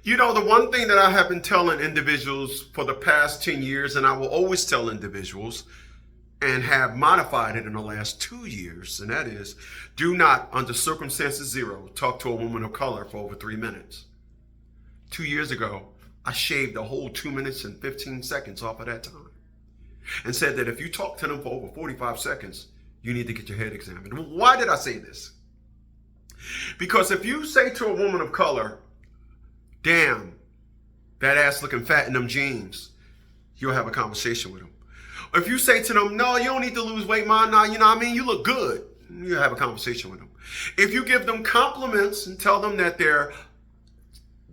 You know, the one thing that I have been telling individuals for the past 10 years, and I will always tell individuals, and have modified it in the last 2 years, and that is, do not, under circumstances zero, talk to a woman of color for over 3 minutes. 2 years ago, I shaved a whole 2 minutes and 15 seconds off of that time and said that if you talk to them for over 45 seconds, you need to get your head examined. Why did I say this? Because if you say to a woman of color, damn, that ass looking fat in them jeans, you'll have a conversation with them. If you say to them, no, you don't need to lose weight, man, nah, you know what I mean? You look good. You'll have a conversation with them. If you give them compliments and tell them that their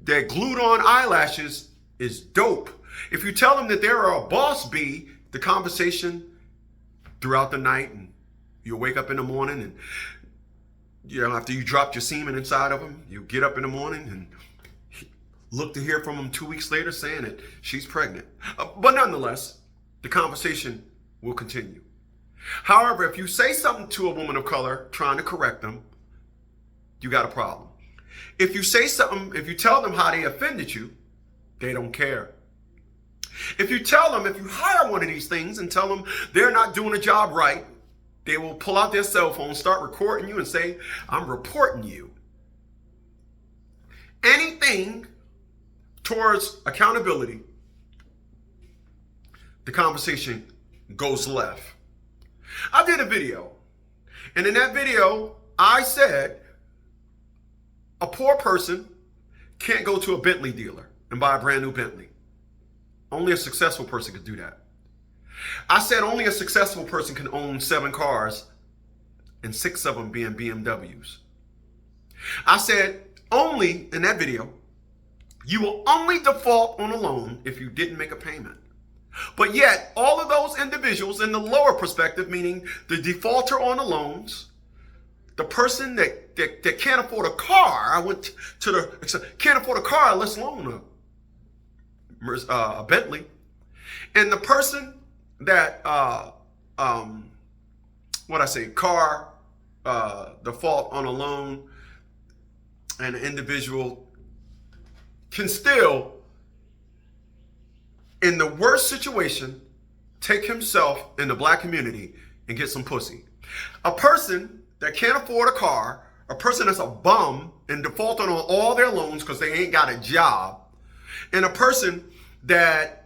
glued on eyelashes is dope. If you tell them that they're a boss bee, the conversation throughout the night, and you'll wake up in the morning and, you know, after you dropped your semen inside of them, you get up in the morning and look to hear from them 2 weeks later saying that she's pregnant. But nonetheless, the conversation will continue. However, if you say something to a woman of color trying to correct them, you got a problem. If you say something, if you tell them how they offended you, they don't care. If you tell them, if you hire one of these things and tell them they're not doing a job right, they will pull out their cell phone, start recording you and say, I'm reporting you. Anything towards accountability, the conversation goes left. I did a video, and in that video, I said a poor person can't go to a Bentley dealer and buy a brand new Bentley. Only a successful person could do that. I said only a successful person can own 7 cars and 6 of them being BMWs. I said only, in that video, you will only default on a loan if you didn't make a payment. But yet, all of those individuals in the lower perspective, meaning the defaulter on the loans, the person that can't afford a car, I went to the, can't afford a car, let's loan a Bentley. And the person that, car default on a loan, and the individual can still, in the worst situation, take himself in the black community and get some pussy. A person that can't afford a car, a person that's a bum and defaulting on all their loans because they ain't got a job, and a person that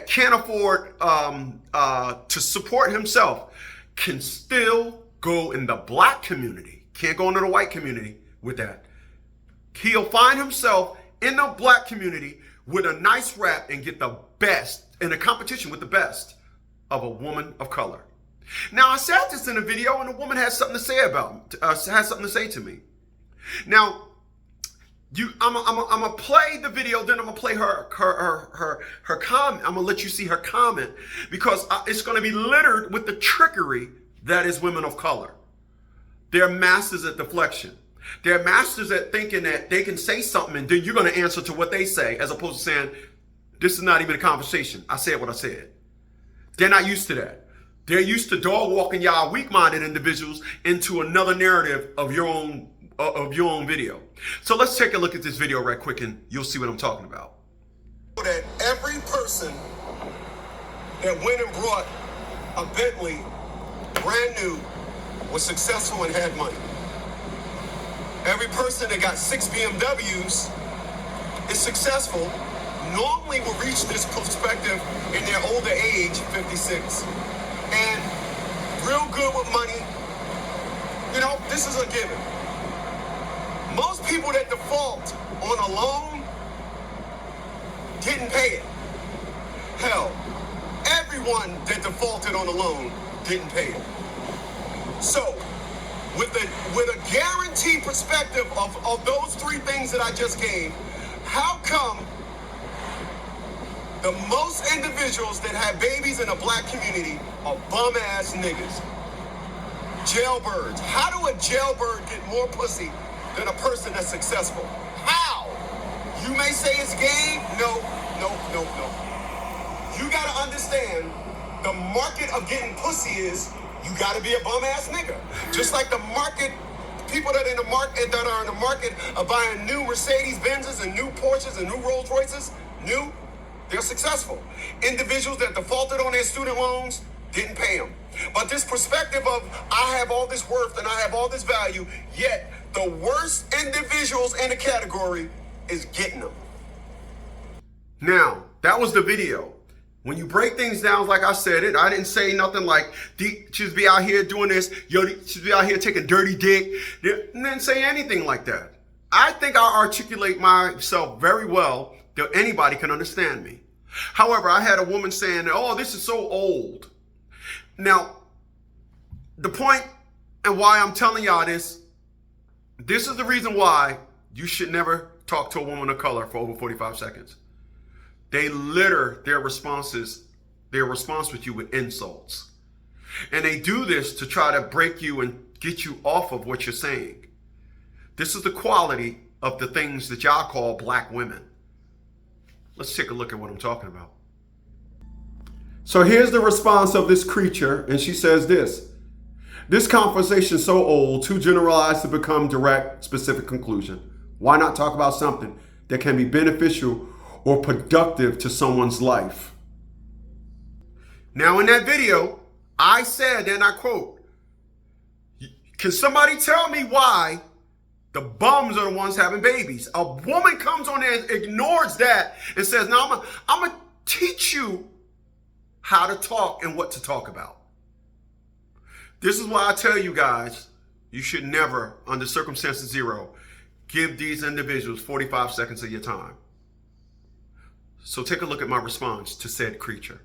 can't afford to support himself can still go in the black community. Can't go into the white community with that. He'll find himself in the black community with a nice rap and get the best in a competition with the best of a woman of color. Now, I said this in a video, and the woman has something to say to me. Now, I'm gonna play the video, then I'm gonna play her comment. I'm gonna let you see her comment, because it's gonna be littered with the trickery that is women of color. They're masters at deflection. They're masters at thinking that they can say something and then you're going to answer to what they say, as opposed to saying, this is not even a conversation. I said what I said. They're not used to that. They're used to dog walking y'all weak-minded individuals into another narrative of your own video. So let's take a look at this video right quick and you'll see what I'm talking about. That every person that went and brought a Bentley brand new was successful and had money. Every person that got 6 BMWs is successful, normally will reach this perspective in their older age, 56. And real good with money, you know, this is a given. Most people that default on a loan didn't pay it. Hell, everyone that defaulted on a loan didn't pay it. So, with a guaranteed perspective of those 3 things that I just gave, how come the most individuals that have babies in a black community are bum-ass niggas? Jailbirds. How do a jailbird get more pussy than a person that's successful? How? You may say it's game. No. You gotta understand, the market of getting pussy is, you gotta be a bum-ass nigga. Just like the market people that are in the market are buying new Mercedes Benzes and new Porsches and new Rolls Royces, they're successful. Individuals that defaulted on their student loans didn't pay them. But this perspective of I have all this worth and I have all this value, yet the worst individuals in the category is getting them. Now, that was the video. When you break things down, like I said it, I didn't say nothing like, should be out here doing this, yo, should be out here taking dirty dick. Didn't say anything like that. I think I articulate myself very well that anybody can understand me. However, I had a woman saying, oh, this is so old. Now, the point and why I'm telling y'all this is the reason why you should never talk to a woman of color for over 45 seconds. They litter their response with you with insults. And they do this to try to break you and get you off of what you're saying. This is the quality of the things that y'all call black women. Let's take a look at what I'm talking about. So here's the response of this creature, and she says this conversation is so old, too generalized to become direct, specific conclusion. Why not talk about something that can be beneficial or productive to someone's life? Now, in that video, I said, and I quote, can somebody tell me why the bums are the ones having babies? A woman comes on there and ignores that and says, no, I'm going to teach you how to talk and what to talk about. This is why I tell you guys, you should never, under circumstances zero, give these individuals 45 seconds of your time. So take a look at my response to said creature.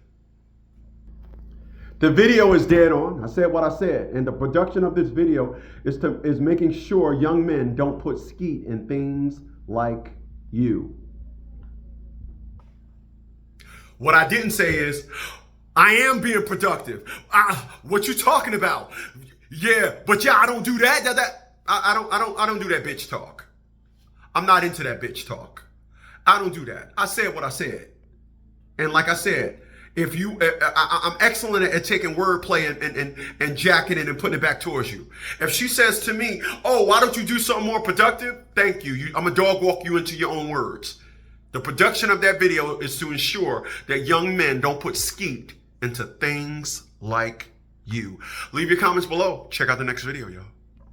The video is dead on. I said what I said. And the production of this video is making sure young men don't put skeet in things like you. What I didn't say is, I am being productive. What you talking about? Yeah, but yeah, I don't do that. I don't do that bitch talk. I'm not into that bitch talk. I don't do that. I said what I said. And like I said, I'm excellent at taking wordplay and jacking it and putting it back towards you. If she says to me, oh, why don't you do something more productive? Thank you. I'm a dog walk you into your own words. The production of that video is to ensure that young men don't put skeet into things like you. Leave your comments below. Check out the next video, y'all.